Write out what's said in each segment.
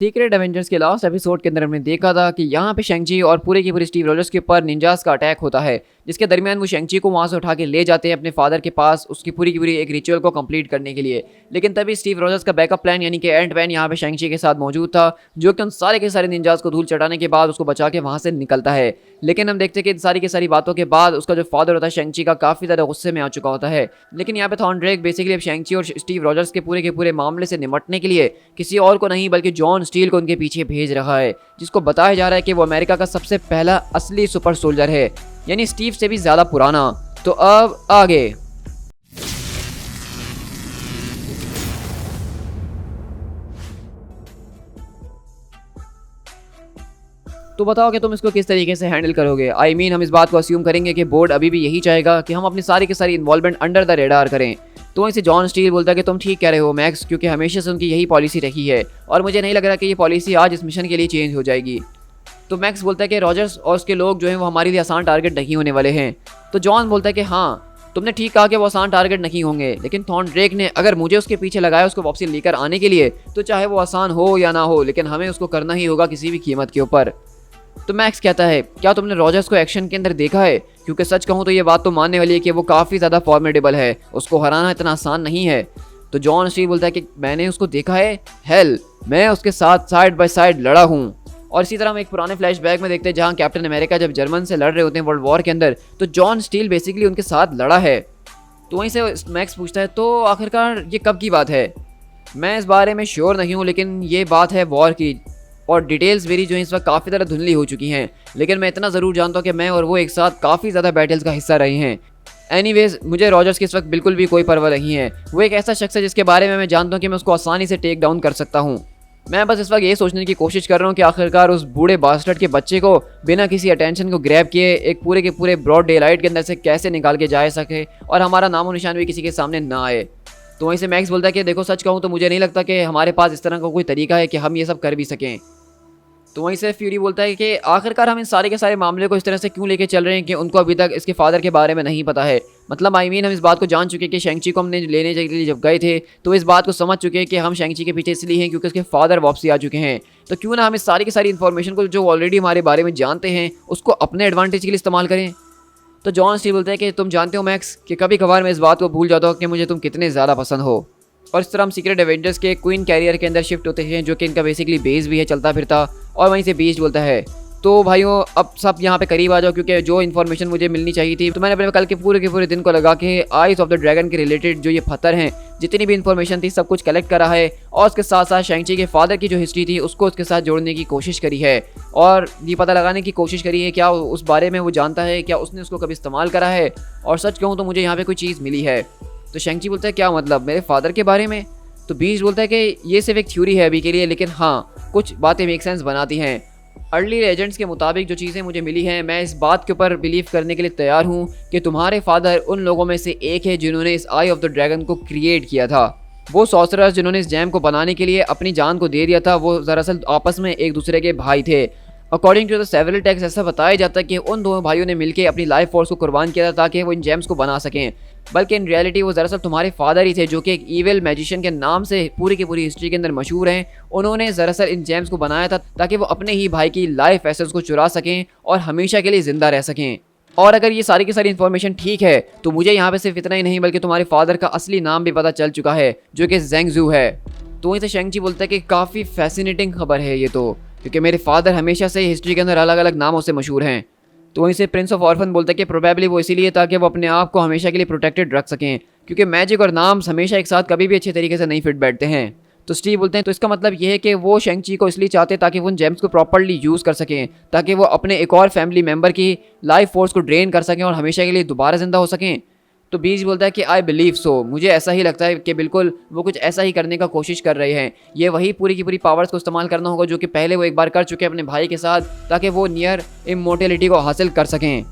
Secret Avengers के last episode के अंदर हमने देखा था कि यहाँ पे शेंग-ची और पूरे की पूरी स्टीव रॉजर्स के ऊपर निंजास का अटैक होता है, जिसके दरमियान वो शेंग-ची को वहाँ से उठा के ले जाते हैं अपने फादर के पास उसकी पूरी की पूरी एक रिचुअल को कंप्लीट करने के लिए। लेकिन तभी स्टीव रॉजर्स का बैकअप प्लान यानी कि एंट मैन यहाँ पे शेंग-ची के साथ मौजूद था, जो कि उन सारे के सारे निंजास को धूल चटाने के बाद उसको बचा के वहाँ से निकलता है। लेकिन हम देखते हैं कि इन सारी की सारी बातों के बाद उसका जो फादर होता है शेंग-ची का काफ़ी ज़्यादा गुस्से में आ चुका होता है। लेकिन यहाँ पे थॉर्नड्रेक बेसिकली अब शेंग-ची और स्टीव रॉजर्स के पूरे मामले से निपटने के लिए किसी और को नहीं बल्कि जॉन स्टील को उनके पीछे भेज रहा है, जिसको बताया जा रहा है कि वो अमेरिका का सबसे पहला असली सुपर सोल्जर है, यानी स्टीव से भी ज्यादा पुराना। तो अब आगे तो बताओ कि तुम इसको किस तरीके से हैंडल करोगे। आई मीन हम इस बात को अस्यूम करेंगे कि बोर्ड अभी भी यही चाहेगा कि हम अपनी सारी की सारी इन्वॉल्वमेंट अंडर द रेडार करें। तो वहीं से जॉन स्टील बोलता है कि तुम ठीक कह रहे हो मैक्स, क्योंकि हमेशा से उनकी यही पॉलिसी रही है और मुझे नहीं लग रहा कि ये पॉलिसी आज इस मिशन के लिए चेंज हो जाएगी। तो मैक्स बोलता है कि रॉजर्स और उसके लोग जो हैं वो हमारे लिए आसान टारगेट नहीं होने वाले हैं। तो जॉन बोलता है कि हाँ तुमने ठीक कहा कि वो आसान टारगेट नहीं होंगे, लेकिन थॉर्नड्रेक ने अगर मुझे उसके पीछे लगाया उसको वापसी लेकर आने के लिए, तो चाहे वो आसान हो या ना हो लेकिन हमें उसको करना ही होगा किसी भी कीमत के ऊपर। तो मैक्स कहता है क्या तुमने रॉजर्स को एक्शन के अंदर देखा है, क्योंकि सच कहूँ तो ये बात तो मानने वाली है कि वो काफ़ी ज़्यादा फॉर्मेडेबल है, उसको हराना इतना आसान नहीं है। तो जॉन स्टील बोलता है कि मैंने उसको देखा है, हेल मैं उसके साथ साइड बाय साइड लड़ा हूँ। और इसी तरह हम एक पुराने फ्लैशबैक में देखते हैं जहाँ कैप्टन अमेरिका जब जर्मन से लड़ रहे होते हैं वर्ल्ड वॉर के अंदर, तो जॉन स्टील बेसिकली उनके साथ लड़ा है। तो वहीं से मैक्स पूछता है तो आखिरकार ये कब की बात है। मैं इस बारे में श्योर नहीं हूँ, लेकिन ये बात है वॉर की और डिटेल्स मेरी जो है इस वक्त काफ़ी ज़्यादा धुंधली हो चुकी हैं, लेकिन मैं इतना ज़रूर जानता हूँ कि मैं और वो एक साथ काफ़ी ज़्यादा बैटल्स का हिस्सा रहे हैं। एनीवेज मुझे रॉजर्स की इस वक्त बिल्कुल भी कोई परवाह नहीं है, वो एक ऐसा शख्स है जिसके बारे में मैं जानता हूँ कि मैं उसको आसानी से टेक डाउन कर सकता हूँ। मैं बस इस वक्त ये सोचने की कोशिश कर रहा हूँ कि आखिरकार उस बूढ़े बास्टर्ड के बच्चे को बिना किसी अटेंशन को ग्रैब किए एक पूरे के पूरे ब्रॉड डे लाइट के अंदर से कैसे निकाल के जा सके और हमारा नामो निशान भी किसी के सामने ना आए। तो वहीं से मैक्स बोलता है कि देखो सच कहूँ तो मुझे नहीं लगता कि हमारे पास इस तरह का कोई तरीका है कि हम ये सब कर भी सकें। तो वहीं से फ्यूरी बोलता है कि आखिरकार हम इन सारे के सारे मामले को इस तरह से क्यों लेके चल रहे हैं कि उनको अभी तक इसके फादर के बारे में नहीं पता है। मतलब आई मीन हम इस बात को जान चुके हैं कि शेंग-ची को हमने लेने के लिए जब गए थे तो इस बात को समझ चुके हैं कि हम शेंग-ची के पीछे इसलिए हैं क्योंकि उसके फादर वापसी आ चुके हैं। तो क्यों ना हम इस सारी की सारी इन्फॉर्मेशन को जो ऑलरेडी हमारे बारे में जानते हैं उसको अपने एडवांटेज के लिए इस्तेमाल करें। तो जॉन स्टील बोलते हैं कि तुम जानते हो मैक्स कि कभी कभार मैं इस बात को भूल जाता हूँ कि मुझे तुम कितने ज़्यादा पसंद हो। और इस तरह हम सीक्रेट एवेंजर्स के क्वीन कैरियर के अंदर शिफ्ट होते हैं, जो कि इनका बेसिकली बेस भी है चलता फिरता। और वहीं से बीस्ट बोलता है तो भाइयों अब सब यहाँ पे करीब आ जाओ, क्योंकि जो इन्फॉर्मेशन मुझे मिलनी चाहिए थी तो मैंने अपने कल के पूरे दिन को लगा के आइज ऑफ द ड्रैगन के रिलेटेड जो ये पत्थर हैं जितनी भी इन्फॉर्मेशन थी सब कुछ कलेक्ट करा है और उसके साथ साथ शेंग-ची के फादर की जो हिस्ट्री थी उसको उसके साथ जोड़ने की कोशिश करी है और ये पता लगाने की कोशिश करी है क्या उस बारे में वो जानता है, क्या उसने उसको कभी इस्तेमाल करा है। और सच कहूँ तो मुझे यहाँ पे कोई चीज़ मिली है। तो शेंग-ची बोलता है क्या मतलब मेरे फादर के बारे में। तो बीस्ट बोलता है कि ये सिर्फ एक थ्योरी है अभी के लिए, लेकिन हाँ कुछ बातें मेक सेंस बनाती हैं। अर्ली लेजेंड्स के मुताबिक जो चीज़ें मुझे मिली हैं मैं इस बात के ऊपर बिलीव करने के लिए तैयार हूँ कि तुम्हारे फादर उन लोगों में से एक है जिन्होंने इस आई ऑफ द ड्रैगन को क्रिएट किया था। वो सॉर्सरर्स जिन्होंने इस जैम को बनाने के लिए अपनी जान को दे दिया था वो दरअसल आपस में एक दूसरे के भाई थे। According to the several text ऐसा बताया जाता है कि उन दोनों भाइयों ने मिलकर अपनी लाइफ फोर्स को कुर्बान किया था ताकि वो इन जेम्स को बना सकें, बल्कि इन रियलिटी वो दरअसल तुम्हारे फादर ही थे जो कि एक ईविल मैजिशियन के नाम से पूरी की पूरी हिस्ट्री के अंदर मशहूर हैं। उन्होंने दरअसल इन जेम्स को बनाया था ताकि वो अपने ही भाई की लाइफ एसेंस को चुरा सकें और हमेशा के लिए जिंदा रह सकें। और अगर ये सारी की सारी इन्फॉर्मेशन ठीक है तो मुझे यहाँ पे सिर्फ इतना ही नहीं बल्कि तुम्हारे फादर का असली नाम भी पता चल चुका है जो कि ज़ेंग ज़ू है। तो वहीं से शेंग-ची बोलता है कि काफ़ी फैसिनेटिंग खबर है ये तो, क्योंकि मेरे फादर हमेशा से हिस्ट्री के अंदर अलग अलग नामों से मशहूर हैं। तो वहीं से प्रिंस ऑफ ऑर्फन बोलता है कि प्रोबेबली वो इसीलिए ताकि वो अपने आप को हमेशा के लिए प्रोटेक्टेड रख सकें, क्योंकि मैजिक और नाम्स हमेशा एक साथ कभी भी अच्छे तरीके से नहीं फिट बैठते हैं। तो स्टीव बोलते हैं तो इसका मतलब ये है कि वो शेंग-ची को इसलिए चाहते ताकि वो उन जेम्स को प्रॉपर्ली यूज़ कर सकें, ताकि वो अपने एक और फैमिली मेम्बर की लाइफ फोर्स को ड्रेन कर सकें और हमेशा के लिए दोबारा ज़िंदा हो सकें। तो बीज बोलता है कि आई बिलीव सो, मुझे ऐसा ही लगता है कि बिल्कुल वो कुछ ऐसा ही करने का कोशिश कर रहे हैं। ये वही पूरी की पूरी पावर्स को इस्तेमाल करना होगा जो कि पहले वो एक बार कर चुके हैं अपने भाई के साथ, ताकि वो नियर इमोर्टेलिटी को हासिल कर सकें।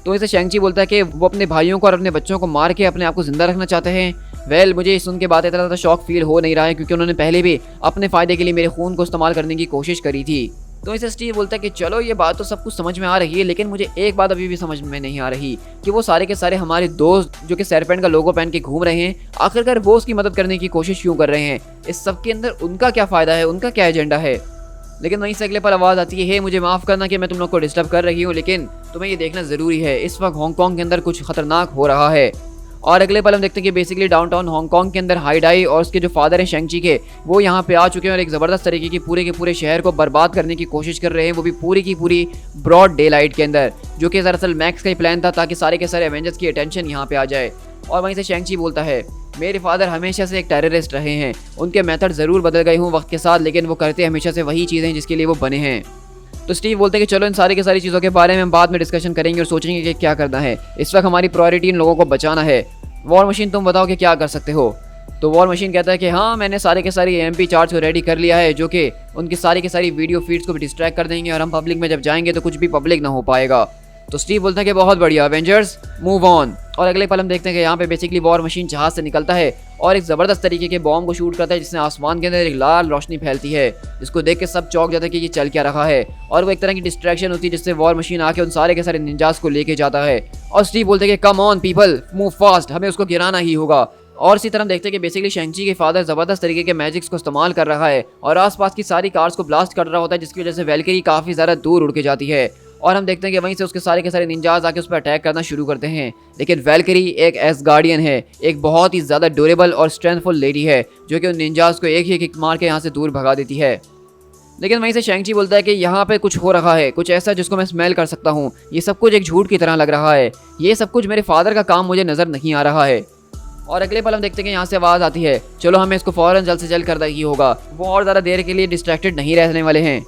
तो इसे शेंग-ची बोलता है कि वो अपने भाइयों को और अपने बच्चों को मार के अपने आप को जिंदा रखना चाहते हैं। मुझे सुन के बात इतना ज़्यादा शौक फील हो नहीं रहा है, क्योंकि उन्होंने पहले भी अपने फ़ायदे के लिए मेरे खून को इस्तेमाल करने की कोशिश करी थी। तो इसे स्टीव बोलता है कि चलो ये बात तो सब कुछ समझ में आ रही है, लेकिन मुझे एक बात अभी भी समझ में नहीं आ रही कि वो सारे के सारे हमारे दोस्त जो कि सरपेंट का लोगो पहन के घूम रहे हैं, आखिरकार वो उसकी मदद करने की कोशिश क्यों कर रहे हैं? इस सब के अंदर उनका क्या फ़ायदा है, उनका क्या एजेंडा है? लेकिन वहीं से अगले पर आवाज़ आती है, हे मुझे माफ़ करना कि मैं तुम लोग को डिस्टर्ब कर रही हूँ, लेकिन तुम्हें ये देखना ज़रूरी है, इस वक्त हांगकांग के अंदर कुछ खतरनाक हो रहा है। और अगले पल हम देखते हैं कि बेसिकली डाउनटाउन हांगकांग के अंदर हाइडाई और उसके जो फादर हैं शेंगची के, वो यहाँ पे आ चुके हैं और एक ज़बरदस्त तरीके की पूरे के पूरे शहर को बर्बाद करने की कोशिश कर रहे हैं, वो भी पूरी की पूरी ब्रॉड डे लाइट के अंदर, जो कि दरअसल मैक्स का ही प्लान था ताकि सारे के सारे एवेंजर्स की अटेंशन यहाँ पे आ जाए। और वहीं से शेंगची बोलता है, मेरे फादर हमेशा से एक टेररिस्ट रहे हैं, उनके मेथड ज़रूर बदल गए हों वक्त के साथ, लेकिन वो करते हमेशा से वही चीज़ें जिसके लिए वो बने हैं। तो स्टीव बोलते हैं कि चलो इन सारी की सारी चीज़ों के बारे में हम बाद में डिस्कशन करेंगे और सोचेंगे कि क्या करना है। इस वक्त हमारी प्रायोरिटी इन लोगों को बचाना है। वॉर मशीन तुम बताओ कि क्या कर सकते हो? तो वॉर मशीन कहता है कि हाँ, मैंने सारे के सारे MP चार्ट्स को रेडी कर लिया है, जो कि उनकी सारी की सारी वीडियो फीड्स को भी डिस्ट्रैक्ट कर देंगे और हम पब्लिक में जब जाएंगे तो कुछ भी पब्लिक ना हो पाएगा। तो स्टीव बोलता है कि बहुत बढ़िया, एवेंजर्स मूव ऑन। और अगले पल हम देखते हैं कि यहाँ पे बेसिकली वॉर मशीन जहाज से निकलता है और एक ज़बरदस्त तरीके के बॉम्ब को शूट करता है, जिससे आसमान के अंदर एक लाल रोशनी फैलती है, जिसको देख के सब चौंक जाता है कि ये चल क्या रहा है। और वो एक तरह की डिस्ट्रैक्शन होती है, जिससे वॉर मशीन आके उन सारे के सारे निंजास को लेके जाता है। और स्टीव बोलते हैं कि come on people, move fast, हमें उसको गिराना ही होगा। और इसी तरह हम देखते हैं कि बेसिकली शेंगची के फादर ज़बरदस्त तरीके के मैजिक्स को इस्तेमाल कर रहा है और आसपास की सारी कार्स को ब्लास्ट कर रहा होता है, जिसकी वजह से वैल्किरी काफ़ी ज़्यादा दूर उड़ के जाती है। और हम देखते हैं कि वहीं से उसके सारे के सारे निंजाज आके उस पर अटैक करना शुरू करते हैं, लेकिन वैल्किरी एक एसगार्डियन है, एक बहुत ही ज़्यादा ड्यूरेबल और स्ट्रेंथफुल लेडी है, जो कि उन निंजाज को एक ही किक मार के यहाँ से दूर भगा देती है। लेकिन वहीं से शेंगची बोलता है कि यहाँ पे कुछ हो रहा है, कुछ ऐसा जिसको मैं स्मेल कर सकता हूँ, ये सब कुछ एक झूठ की तरह लग रहा है, ये सब कुछ मेरे फादर का काम मुझे नज़र नहीं आ रहा है। और अगले पल हम देखते हैं कि यहाँ से आवाज़ आती है, चलो हमें इसको फ़ौरन जल्द से जल्द करना ही होगा। वो और ज़्यादा देर के लिए डिस्ट्रैक्टेड नहीं रहने वाले हैं,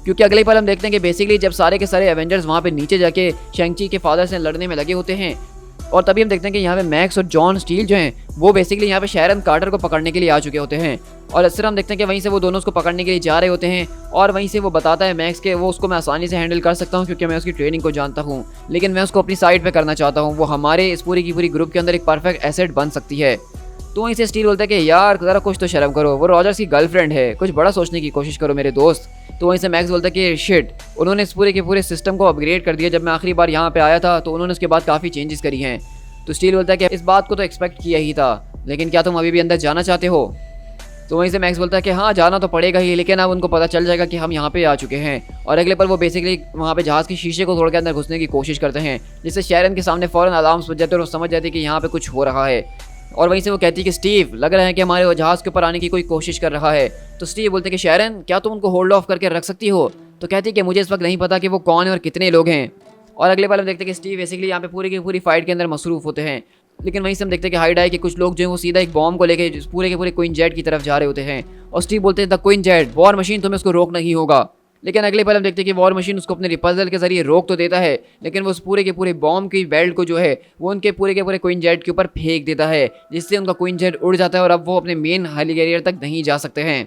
क्योंकि अगले पल हम देखते हैं कि बेसिकली जब सारे के सारे एवेंजर्स वहाँ पे नीचे जाके शेंगची के फादर से लड़ने में लगे होते हैं, और तभी हम देखते हैं कि यहाँ पे मैक्स और जॉन स्टील जो हैं वो बेसिकली यहाँ पे शैरन कार्टर को पकड़ने के लिए आ चुके होते हैं। और इस तरह हम देखते हैं कि वहीं से वो दोनों उसको पकड़ने के लिए जा रहे होते हैं, और वहीं से वो बताता है मैक्स के वो उसको मैं आसानी से हैंडल कर सकता हूँ क्योंकि मैं उसकी ट्रेनिंग को जानता हूँ, लेकिन मैं उसको अपनी साइड पे करना चाहता हूँ, वो हमारे इस पूरी की पूरी ग्रुप के अंदर एक परफेक्ट एसेट बन सकती है। तो वहीं से स्टील बोलता है कि यार ज़रा कुछ तो शर्म करो, वो रॉजर्स की गर्लफ्रेंड है, कुछ बड़ा सोचने की कोशिश करो मेरे दोस्त। तो वहीं से मैक्स बोलता है कि शिट, उन्होंने इस पूरे के पूरे सिस्टम को अपग्रेड कर दिया, जब मैं आखिरी बार यहाँ पे आया था तो उन्होंने उसके बाद काफ़ी चेंजेस करी हैं। तो स्टील बोलता है कि इस बात को तो एक्सपेक्ट किया ही था, लेकिन क्या तुम अभी भी अंदर जाना चाहते हो? तो वहीं से मैक्स बोलता है कि हाँ जाना तो पड़ेगा ही, लेकिन अब उनको पता चल जाएगा कि हम यहाँ पे आ चुके हैं। और अगले पर वो बेसिकली वहाँ पे जहाज़ के शीशे को तोड़ के अंदर घुसने की कोशिश करते हैं, जिससे शैरन के सामने फ़ौरन अलार्म्स बज जाते हैं और वो समझ जाती है कि यहाँ पे कुछ हो रहा है। और वहीं से वो कहती है कि स्टीव, लग रहा है कि हमारे जहाज़ के ऊपर आने की कोई कोशिश कर रहा है। तो स्टीव बोलते हैं कि शैरन, क्या तुम उनको होल्ड ऑफ करके रख सकती हो? तो कहती है कि मुझे इस वक्त नहीं पता कि वो कौन है और कितने लोग हैं। और अगले बार हम देखते हैं कि स्टीव बेसिकली यहाँ पे पूरी की पूरी फाइट के अंदर मसरूफ़ होते हैं, लेकिन वहीं से हम देखते हैं कि हाइडाई के कुछ लोग जो हैं वो सीधा एक बॉम्ब को लेके पूरे के पूरे क्वीन जेट की तरफ जा रहे होते हैं। और स्टीव बोलते हैं the queen jet, war machine, तुम्हें उसको रोकना ही होगा। लेकिन अगले पल हम देखते हैं कि वॉर मशीन उसको अपने रिपल्जर के जरिए रोक तो देता है, लेकिन वो उस पूरे के पूरे बॉम्ब की बेल्ट को जो है वो उनके पूरे के पूरे क्वीन जेट के ऊपर फेंक देता है, जिससे उनका क्वीन जेट उड़ जाता है और अब वो अपने मेन हेलीकैरियर तक नहीं जा सकते हैं।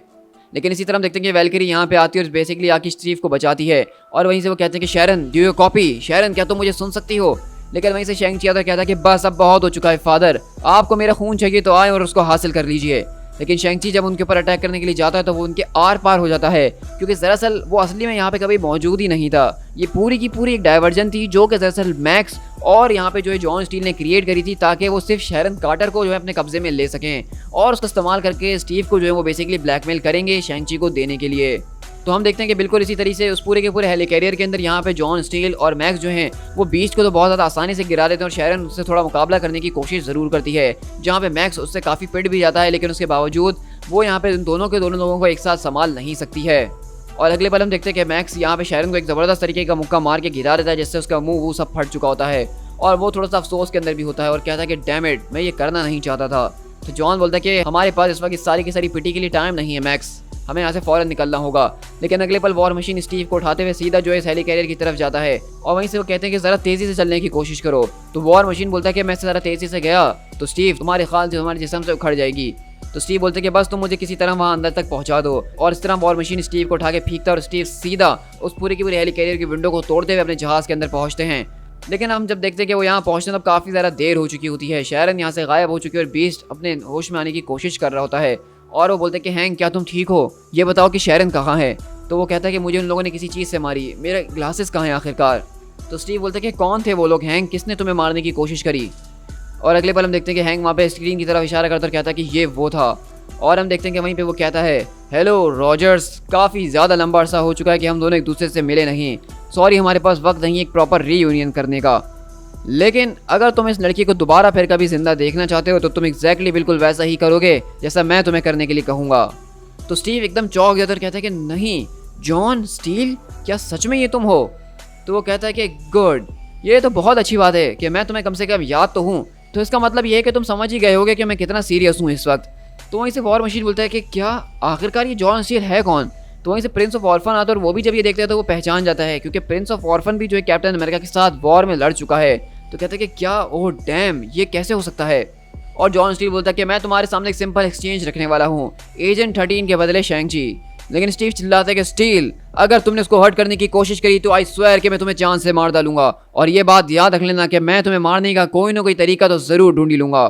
लेकिन इसी तरह हम देखते हैं कि वैल्किरी यहाँ पे आती है और बेसिकली आके स्टीव को बचाती है। और वहीं से वो कहते हैं कि Sharon, do you copy? Sharon, क्या तुम मुझे सुन सकती हो? लेकिन वहीं से शेंगची आता कहता है कि बस अब बहुत हो चुका है फादर, आपको मेरा खून चाहिए तो आए और उसको हासिल कर लीजिए। लेकिन शेंगची जब उनके ऊपर अटैक करने के लिए जाता है तो वो उनके आर पार हो जाता है, क्योंकि दरअसल वो असली में यहाँ पे कभी मौजूद ही नहीं था। ये पूरी की पूरी एक डाइवर्जन थी जो कि दरअसल मैक्स और यहाँ पे जो है जॉन स्टील ने क्रिएट करी थी, ताकि वो सिर्फ शैरन कार्टर को जो है अपने कब्जे में ले सकें और उसका इस्तेमाल करके स्टीव को जो है वो बेसिकली ब्लैकमेल करेंगे शेंगची को देने के लिए। तो हम देखते हैं कि बिल्कुल इसी तरीके से उस पूरे के पूरे हेलीकैरियर के अंदर यहाँ पे जॉन स्टील और मैक्स जो हैं वो बीस्ट को तो बहुत ज़्यादा आसानी से गिरा देते हैं और शैरन उससे थोड़ा मुकाबला करने की कोशिश ज़रूर करती है, जहाँ पे मैक्स उससे काफ़ी पिट भी जाता है, लेकिन उसके बावजूद वो यहाँ पे उन दोनों के दोनों लोगों को एक साथ संभाल नहीं सकती है। और अगले पल हम देखते हैं कि मैक्स यहाँ पे शैरन को एक ज़बरदस्त तरीके का मुक्का मार के गिरा देता है, जिससे उसका मुंह वो सब फट चुका होता है और वो थोड़ा सा अफसोस के अंदर भी होता है और कहता है कि डैम इट, मैं ये करना नहीं चाहता था। तो जॉन बोलता है कि हमारे पास इस वक्त इस सारी की सारी पिटी के लिए टाइम नहीं है मैक्स, हमें यहाँ से फ़ौरन निकलना होगा। लेकिन अगले पल वॉर मशीन स्टीव को उठाते हुए सीधा जो है हेलीकैरियर की तरफ जाता है और वहीं से वो कहते हैं कि ज़रा तेज़ी से चलने की कोशिश करो। तो वॉर मशीन बोलता है कि मैं ज़रा तेज़ी से गया तो स्टीव तुम्हारे ख्याल से हमारे जिस्म से उखड़ जाएगी। तो स्टीव बोलते हैं कि बस तुम मुझे किसी तरह वहाँ अंदर तक पहुँचा दो। और इस तरह वॉर मशीन स्टीव को उठा के फेंकता है और स्टीव सीधा उस पूरी की पूरी हेलीकैरियर की विंडो को तोड़ते हुए अपने जहाज़ के अंदर पहुँचते हैं। लेकिन हम जब देखते हैं कि वो यहाँ पहुँचने तब काफ़ी ज़्यादा देर हो चुकी होती है, शैरन यहाँ से गायब हो चुकी है और बीस्ट अपने होश में आने की कोशिश कर रहा होता है और वो बोलते हैं कि हैंक, क्या तुम ठीक हो? ये बताओ कि शैरन कहाँ है? तो वो कहता है कि मुझे उन लोगों ने किसी चीज़ से मारी, मेरे ग्लासेस कहाँ हैं आखिरकार। तो स्टीव बोलता है कि कौन थे वो लोग हैंक, किसने तुम्हें मारने की कोशिश करी। और अगले पल हम देखते हैं कि हैंक वहाँ पे स्क्रीन की तरफ इशारा करता और कहता है कि ये वो था। और हम देखते हैं कि वहीं पे वो कहता है, हेलो रॉजर्स, काफ़ी ज़्यादा लंबा अरसा हो चुका है कि हम दोनों एक दूसरे से मिले नहीं। सॉरी, हमारे पास वक्त नहीं एक प्रॉपर रीयूनियन करने का। लेकिन अगर तुम इस लड़की को दोबारा फिर कभी जिंदा देखना चाहते हो तो तुम एग्जैक्टली बिल्कुल वैसा ही करोगे जैसा मैं तुम्हें करने के लिए कहूँगा। तो स्टीव एकदम चौंक जाता और कहता है कि नहीं, जॉन स्टील, क्या सच में ये तुम हो? तो वो कहता है कि गुड, ये तो बहुत अच्छी बात है कि मैं तुम्हें कम से कम याद तो हूँ। तो इसका मतलब ये है कि तुम समझ ही गए होगे कि मैं कितना सीरियस हूँ इस वक्त। तो वहीं से वॉर मशीन बोलता है कि क्या आखिरकार ये जॉन स्टील है कौन? तो वहीं से प्रिंस ऑफ ऑर्फन आता है और वो भी जब ये देखता है तो वो पहचान जाता है, क्योंकि प्रिंस ऑफ ऑर्फन भी जो है कैप्टन अमेरिका के साथ वॉर में लड़ चुका है। तो कहता है कि क्या, ओह डैम, ये कैसे हो सकता है? और जॉन स्टील बोलता है कि मैं तुम्हारे सामने एक सिंपल एक्सचेंज रखने वाला हूँ, एजेंट 13 के बदले शैंग-ची। लेकिन स्टीव चिल्लाता है कि स्टील, अगर तुमने उसको हर्ट करने की कोशिश करी तो आई स्वेयर कि मैं तुम्हें जान से मार डालूंगा। और ये बात याद रख लेना कि मैं तुम्हें मारने का कोई ना कोई तरीका तो जरूर ढूंढ लूंगा।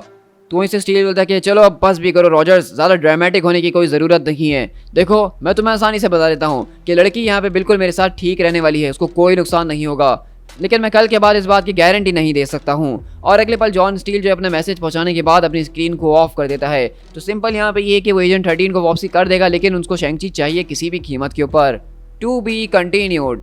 तो वहीं से स्टील बोलता है कि चलो अब बस भी करो रॉजर्स, ज़्यादा ड्रामेटिक होने की कोई ज़रूरत नहीं है। देखो, मैं तुम्हें आसानी से बता देता हूँ कि लड़की यहाँ पे बिल्कुल मेरे साथ ठीक रहने वाली है, उसको कोई नुकसान नहीं होगा। लेकिन मैं कल के बाद इस बात की गारंटी नहीं दे सकता हूँ। और अगले पल जॉन स्टील जो अपना मैसेज पहुंचाने के बाद अपनी स्क्रीन को ऑफ कर देता है। तो सिंपल यहाँ पे ये है कि वो एजेंट 13 को वापसी कर देगा, लेकिन उसको शैंग-ची चाहिए किसी भी कीमत के ऊपर। To be continued.